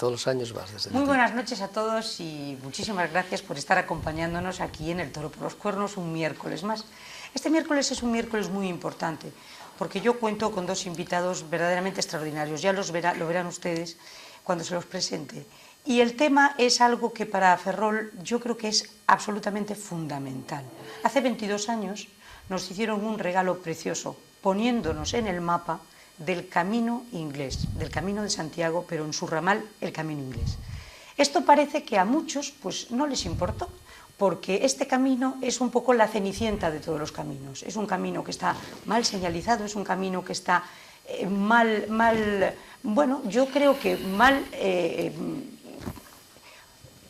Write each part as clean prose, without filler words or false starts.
todos los años vas desde Muy buenas noches a todos y muchísimas gracias por estar acompañándonos aquí en el Toro por los Cuernos un miércoles más. Este miércoles es un miércoles muy importante porque yo cuento con dos invitados verdaderamente extraordinarios. Ya lo verán ustedes cuando se los presente. Y el tema es algo que para Ferrol yo creo que es absolutamente fundamental. Hace 22 años nos hicieron un regalo precioso poniéndonos en el mapa del camino inglés, del Camino de Santiago, pero en su ramal el Camino Inglés. Esto parece que a muchos pues no les importó, porque este camino es un poco la cenicienta de todos los caminos. Es un camino que está mal señalizado, es un camino que está bueno, yo creo que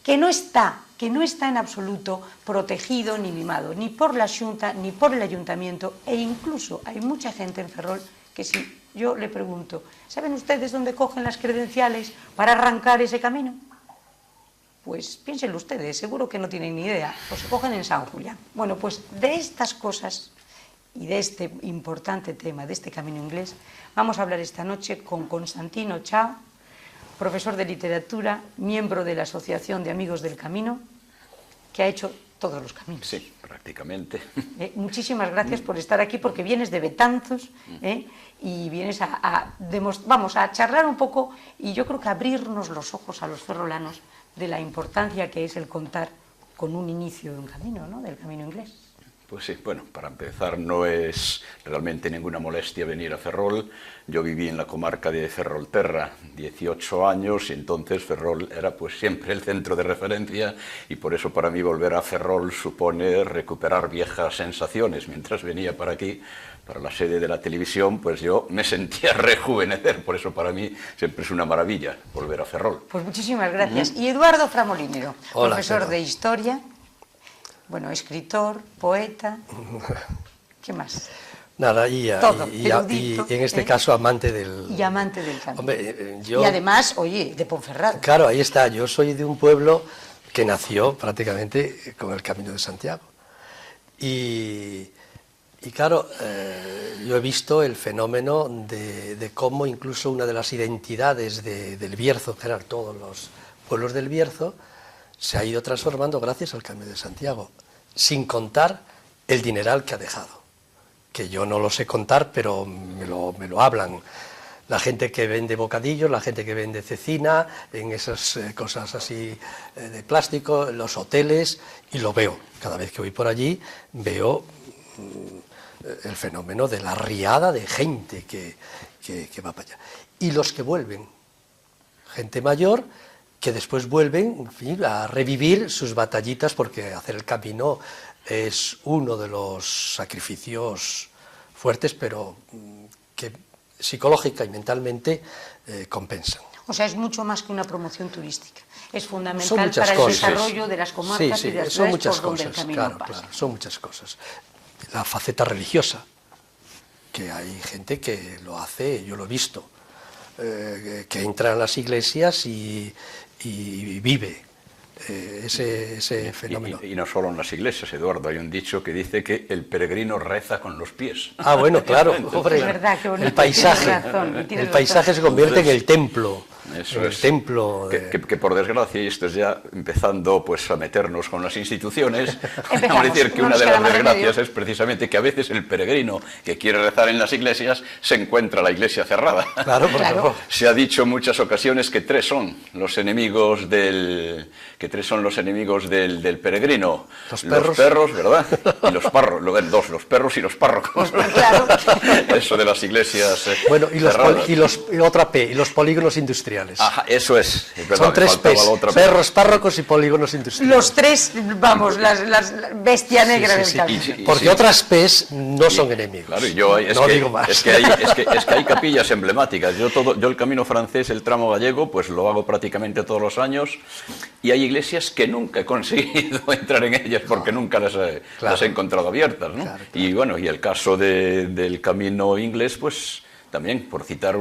que no está en absoluto protegido ni mimado, ni por la Xunta, ni por el Ayuntamiento, e incluso hay mucha gente en Ferrol que si yo le pregunto, ¿saben ustedes dónde cogen las credenciales para arrancar ese camino? Pues piénsenlo ustedes, seguro que no tienen ni idea, pues se cogen en San Julián. Bueno, pues de estas cosas y de este importante tema, de este camino inglés, vamos a hablar esta noche con Constantino Chao, profesor de literatura, miembro de la Asociación de Amigos del Camino, que ha hecho todos los caminos. Sí, prácticamente. Muchísimas gracias por estar aquí, porque vienes de Betanzos y vienes a charlar un poco y yo creo que abrirnos los ojos a los ferrolanos de la importancia que es el contar con un inicio de un camino, ¿no? Del camino inglés. Pues sí, bueno, para empezar no es realmente ninguna molestia venir a Ferrol. Yo viví en la comarca de Ferrolterra 18 años y entonces Ferrol era pues siempre el centro de referencia y por eso para mí volver a Ferrol supone recuperar viejas sensaciones. Mientras venía para aquí, para la sede de la televisión, pues yo me sentía rejuvenecer, por eso para mí siempre es una maravilla volver a Ferrol. Pues muchísimas gracias. Y Eduardo Framolinero, Hola, profesor de Historia, bueno, escritor, poeta, ¿qué más? Nada, y en este caso amante del... Y amante del camino. Hombre, y además, oye, de Ponferrada. Claro, ahí está, yo soy de un pueblo que nació prácticamente con el Camino de Santiago. Y claro, yo he visto el fenómeno de cómo incluso una de las identidades del Bierzo, en general todos los pueblos del Bierzo, se ha ido transformando gracias al Camino de Santiago, sin contar el dineral que ha dejado, que yo no lo sé contar, pero me lo hablan. La gente que vende bocadillos, la gente que vende cecina, en esas cosas así de plástico, los hoteles, y lo veo. Cada vez que voy por allí veo el fenómeno de la riada de gente que va para allá. Y los que vuelven, gente mayor, que después vuelven, en fin, a revivir sus batallitas, porque hacer el camino es uno de los sacrificios fuertes, pero que psicológica y mentalmente compensan. O sea, es mucho más que una promoción turística. Es fundamental para el desarrollo de las comarcas y de las ciudades por donde el camino pasa. Claro, son muchas cosas. La faceta religiosa, que hay gente que lo hace, yo lo he visto, que entra en las iglesias y vive ese fenómeno. Y no solo en las iglesias, Eduardo, hay un dicho que dice que el peregrino reza con los pies. Ah, bueno, claro, hombre, es verdad, qué bonito, el paisaje, tienes el paisaje razón. se convierte en el templo. Eso es. Templo que por desgracia, y esto es ya empezando pues a meternos con las instituciones, vamos a decir que una de las desgracias es precisamente que a veces el peregrino que quiere rezar en las iglesias se encuentra la iglesia cerrada. Claro, por favor. Se ha dicho en muchas ocasiones que tres son los enemigos del peregrino. Los perros, ¿verdad? Y los párrocos, los perros y los párrocos. Claro. Eso de las iglesias bueno, y otra P, y los polígonos industriales. Ajá, eso es verdad. Son tres P's, perros, párrocos y polígonos industriales. Los tres, vamos, las bestia negra del camino. Porque otras P's no son enemigos. Claro, no digo más. Es que hay capillas emblemáticas. Yo el camino francés, el tramo gallego, pues lo hago prácticamente todos los años. Y hay iglesias que nunca he conseguido entrar en ellas porque nunca las he encontrado abiertas, ¿no? Claro. Y bueno, y el caso del camino inglés, pues también, por citar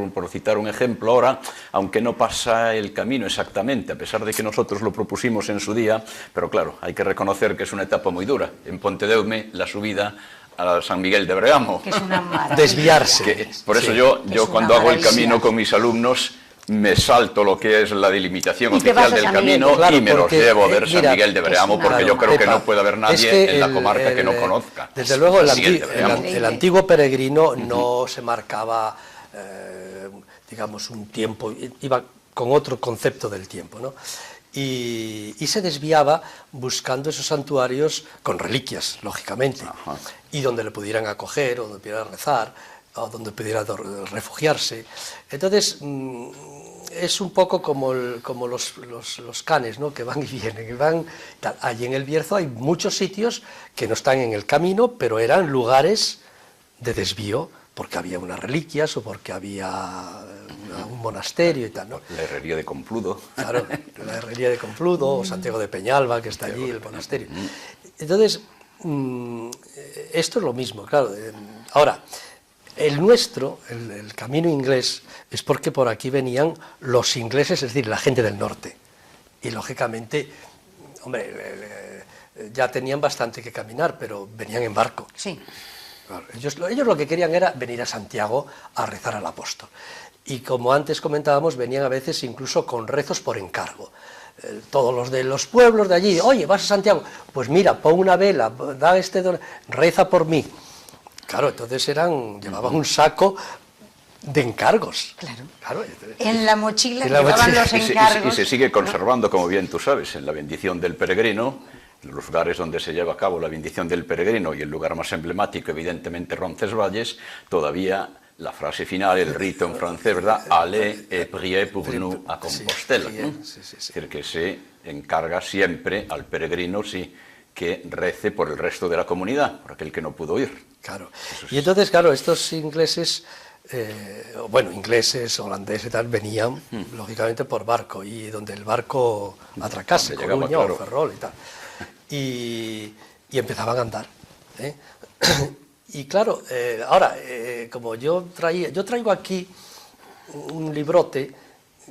un ejemplo ahora, aunque no pasa el camino exactamente, a pesar de que nosotros lo propusimos en su día, pero claro, hay que reconocer que es una etapa muy dura. En Pontedeume, la subida a San Miguel de Bregamo. Que es una maravilla. Desviarse. Por eso yo cuando hago el camino con mis alumnos, me salto lo que es la delimitación Y te vas oficial a del San Miguel. camino Claro, y me los porque, llevo a ver San mira, Miguel de Bereamo, porque claro, yo creo que Pepa, no puede haber nadie es que en la comarca que no conozca. Desde luego San Miguel de Bereamo. el antiguo peregrino no se marcaba, digamos, un tiempo, iba con otro concepto del tiempo, ¿no? Y se desviaba buscando esos santuarios con reliquias, lógicamente, Ajá. y donde le pudieran acoger, o donde pudiera rezar, o donde pudiera refugiarse. Entonces, es un poco como los canes, ¿no? Que van y vienen, y van, tal. Allí en el Bierzo hay muchos sitios que no están en el camino, pero eran lugares de desvío, porque había unas reliquias o porque había un monasterio y tal, ¿no? La herrería de Compludo. Claro, la herrería de Compludo, o Santiago de Peñalba, que está allí, el monasterio. Entonces, esto es lo mismo, claro. Ahora, el nuestro, el camino inglés, es porque por aquí venían los ingleses, es decir, la gente del norte. Y lógicamente, hombre, ya tenían bastante que caminar, pero venían en barco. Sí. Claro, ellos lo que querían era venir a Santiago a rezar al apóstol. Y como antes comentábamos, venían a veces incluso con rezos por encargo. Todos los de los pueblos de allí, oye, vas a Santiago, pues mira, pon una vela, da reza por mí. Claro, entonces llevaban un saco de encargos. Claro. En la mochila En la llevaban mochila. los encargos. Y se sigue conservando, como bien tú sabes, en la bendición del peregrino, en los lugares donde se lleva a cabo la bendición del peregrino y el lugar más emblemático, evidentemente, Roncesvalles, todavía la frase final, el rito en francés, ¿verdad? Allez et priez pour nous à Compostela. Sí. Es decir, que se encarga siempre al peregrino, sí, que rece por el resto de la comunidad, por aquel que no pudo ir. Claro. Y entonces, claro, estos ingleses, ingleses, holandeses y tal, venían, lógicamente, por barco, y donde el barco atracase, Donde llegaba, Coruña claro. o Ferrol y tal. Y empezaban a andar. Y claro, ahora, como yo traigo aquí un librote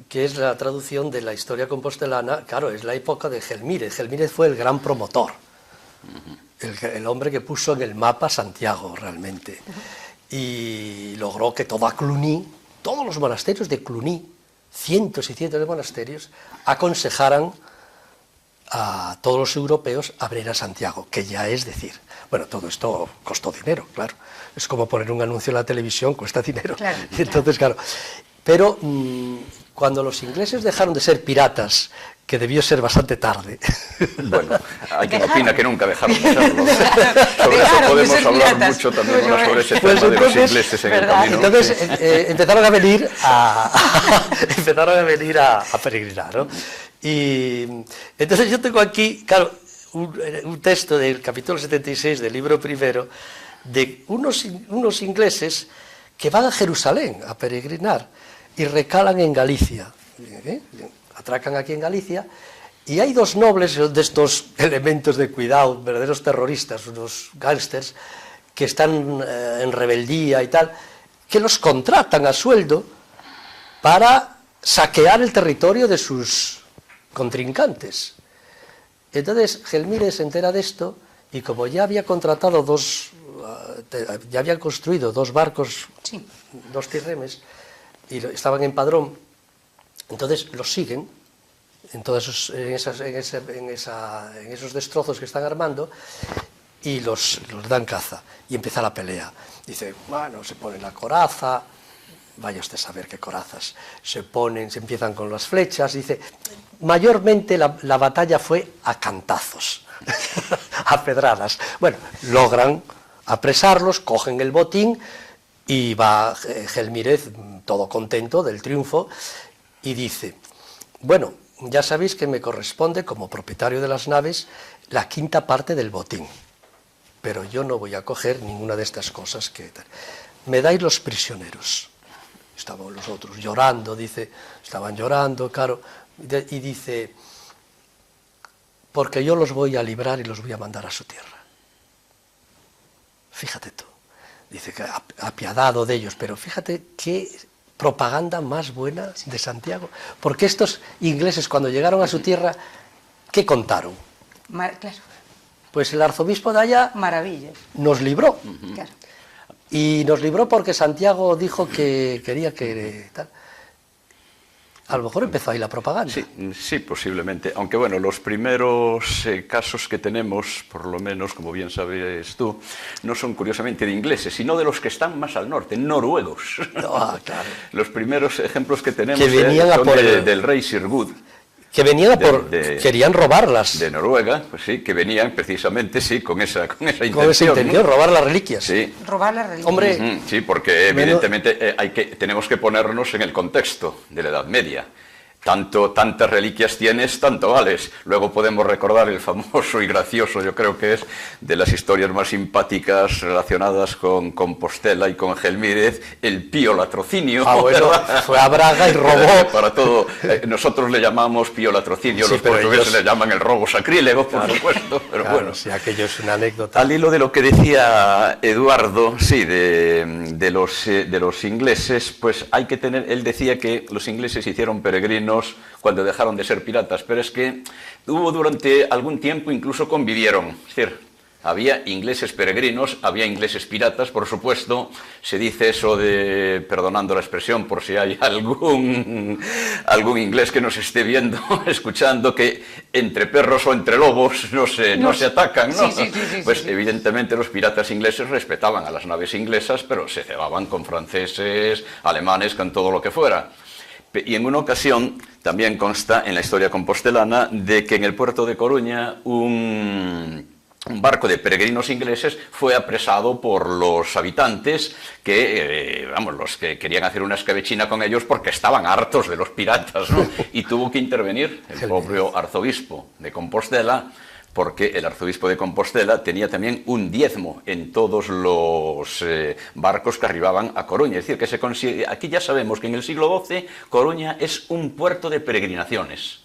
que es la traducción de la historia compostelana. Claro, es la época de Gelmírez. Gelmírez fue el gran promotor, el hombre que puso en el mapa Santiago realmente, y logró que toda Cluny, todos los monasterios de Cluny, cientos y cientos de monasterios, aconsejaran a todos los europeos a venir a Santiago, que ya es decir, bueno, todo esto costó dinero, claro, es como poner un anuncio en la televisión, cuesta dinero, claro, y entonces, claro, pero cuando los ingleses dejaron de ser piratas, que debió ser bastante tarde. Bueno, hay quien opina que nunca dejaron de serlo. Sobre eso podemos hablar mucho también sobre ese tema de los ingleses en el camino. Entonces empezaron a venir a peregrinar, ¿no? Y entonces yo tengo aquí, claro, un texto del capítulo 76 del libro primero de unos ingleses que van a Jerusalén a peregrinar y recalan en Galicia. Atracan aquí en Galicia y hay dos nobles de estos elementos de cuidado, verdaderos terroristas, unos gángsters que están en rebeldía y tal, que los contratan a sueldo para saquear el territorio de sus contrincantes. Entonces Gelmírez se entera de esto y como ya había contratado ya habían construido dos barcos, sí, dos trirremes, y estaban en Padrón, entonces los siguen en esos destrozos que están armando y los dan caza y empieza la pelea. Dice, bueno, se pone la coraza, vaya usted a saber qué corazas, se empiezan con las flechas, dice, mayormente la batalla fue a cantazos, a pedradas. Bueno, logran apresarlos, cogen el botín y va Gelmírez todo contento del triunfo y dice, bueno, ya sabéis que me corresponde como propietario de las naves la quinta parte del botín, pero yo no voy a coger ninguna de estas cosas que me dais los prisioneros. Estaban los otros llorando, dice, estaban llorando, claro, y dice, porque yo los voy a librar y los voy a mandar a su tierra. Fíjate tú, dice que apiadado de ellos, pero fíjate qué propaganda más buena de Santiago, porque estos ingleses cuando llegaron a su tierra, ¿qué contaron? Claro. Pues el arzobispo de allá Maravillas. nos libró. Claro. Y nos libró porque Santiago dijo que quería que tal. A lo mejor empezó ahí la propaganda. Sí, sí, posiblemente. Aunque bueno, los primeros casos que tenemos, por lo menos, como bien sabes tú, no son curiosamente de ingleses, sino de los que están más al norte, noruegos. Ah, claro. Los primeros ejemplos que tenemos Que venían son por del rey Sigurd. Que venían querían robarlas. De Noruega, pues sí, que venían precisamente, sí, con esa intención. Con esa intención, ¿no? Robar las reliquias. Sí. Robar las reliquias. Hombre, Sí, porque evidentemente tenemos que ponernos en el contexto de la Edad Media. Tantas reliquias tienes, tanto vales. Luego podemos recordar el famoso y gracioso, yo creo que es, de las historias más simpáticas relacionadas con Compostela y con Gelmírez, el pío latrocinio. Ah, bueno, ¿verdad? fue a Braga y robó. Para todo. Nosotros le llamamos pío latrocinio, Sí, los pero portugueses ellos... le llaman el robo sacrílego, por Claro. supuesto. Pero Claro, bueno. sí, aquello es una anécdota. Al hilo de lo que decía Eduardo, sí, de los ingleses, pues hay que tener, él decía que los ingleses hicieron peregrinos cuando dejaron de ser piratas, pero es que hubo durante algún tiempo, incluso convivieron, es decir, había ingleses peregrinos, había ingleses piratas, por supuesto. Se dice eso de, perdonando la expresión por si hay algún inglés que nos esté viendo, escuchando, que entre perros o entre lobos no se atacan, ¿no? Sí. Pues evidentemente los piratas ingleses respetaban a las naves inglesas, pero se cebaban con franceses, alemanes, con todo lo que fuera. Y en una ocasión también consta en la historia compostelana de que en el puerto de Coruña un barco de peregrinos ingleses fue apresado por los habitantes los que querían hacer una escabechina con ellos porque estaban hartos de los piratas, ¿no? Y tuvo que intervenir el propio arzobispo de Compostela, porque el arzobispo de Compostela tenía también un diezmo en todos los barcos que arribaban a Coruña. Es decir, que aquí ya sabemos que en el siglo XII Coruña es un puerto de peregrinaciones,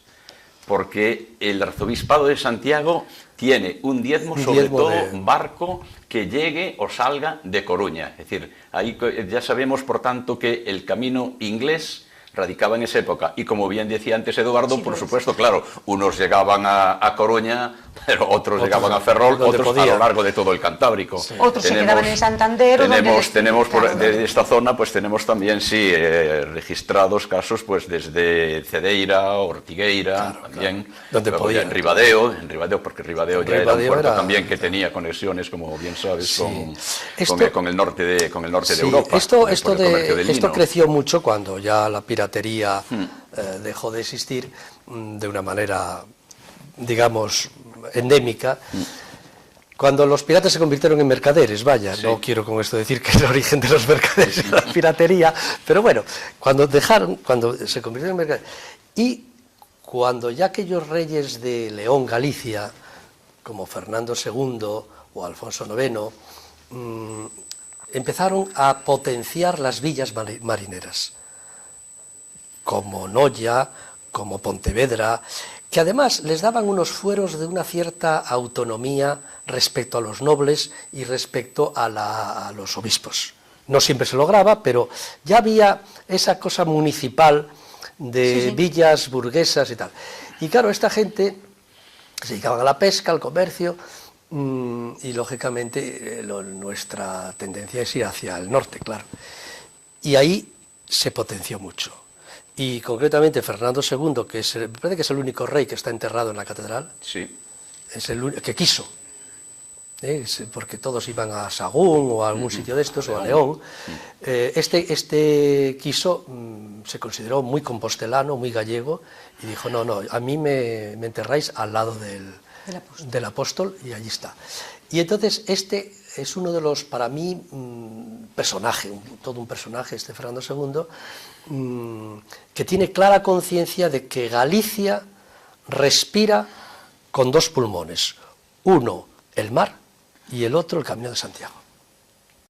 porque el arzobispado de Santiago tiene un diezmo sobre todo barco que llegue o salga de Coruña. Es decir, ahí ya sabemos, por tanto, que el camino inglés radicaba en esa época. Y como bien decía antes Eduardo, por supuesto, claro, unos llegaban a Coruña, pero otros llegaban a Ferrol, otros a lo largo de todo el Cantábrico. Sí. Otros se quedaban en Santander. Tenemos de esta zona, pues tenemos también, sí, registrados casos, pues desde Cedeira, Ortigueira, también. Donde podían. En Ribadeo, porque Ribadeo ya era un puerto también que tenía conexiones, como bien sabes, con el norte de Europa. Esto creció mucho cuando ya la piratería dejó de existir de una manera, digamos, endémica. Cuando los piratas se convirtieron en mercaderes, vaya, no quiero con esto decir que el origen de los mercaderes es la piratería, pero bueno, cuando se convirtieron en mercaderes, y cuando ya aquellos reyes de León, Galicia, como Fernando II o Alfonso IX, empezaron a potenciar las villas marineras, como Noya, como Pontevedra, que además les daban unos fueros de una cierta autonomía respecto a los nobles y respecto a los obispos. No siempre se lograba, pero ya había esa cosa municipal de villas burguesas y tal. Y claro, esta gente se dedicaban a la pesca, al comercio, y lógicamente nuestra tendencia es ir hacia el norte, claro. Y ahí se potenció mucho. Y concretamente Fernando II, me parece que es el único rey que está enterrado en la catedral, es el único que quiso, porque todos iban a Sagún o a algún sitio de estos, o a León. Este quiso, se consideró muy compostelano, muy gallego, y dijo, no, a mí me enterráis al lado del apóstol, y allí está. Y entonces este es uno de los, para mí, todo un personaje, este Fernando II, que tiene clara conciencia de que Galicia respira con dos pulmones, uno el mar y el otro el Camino de Santiago.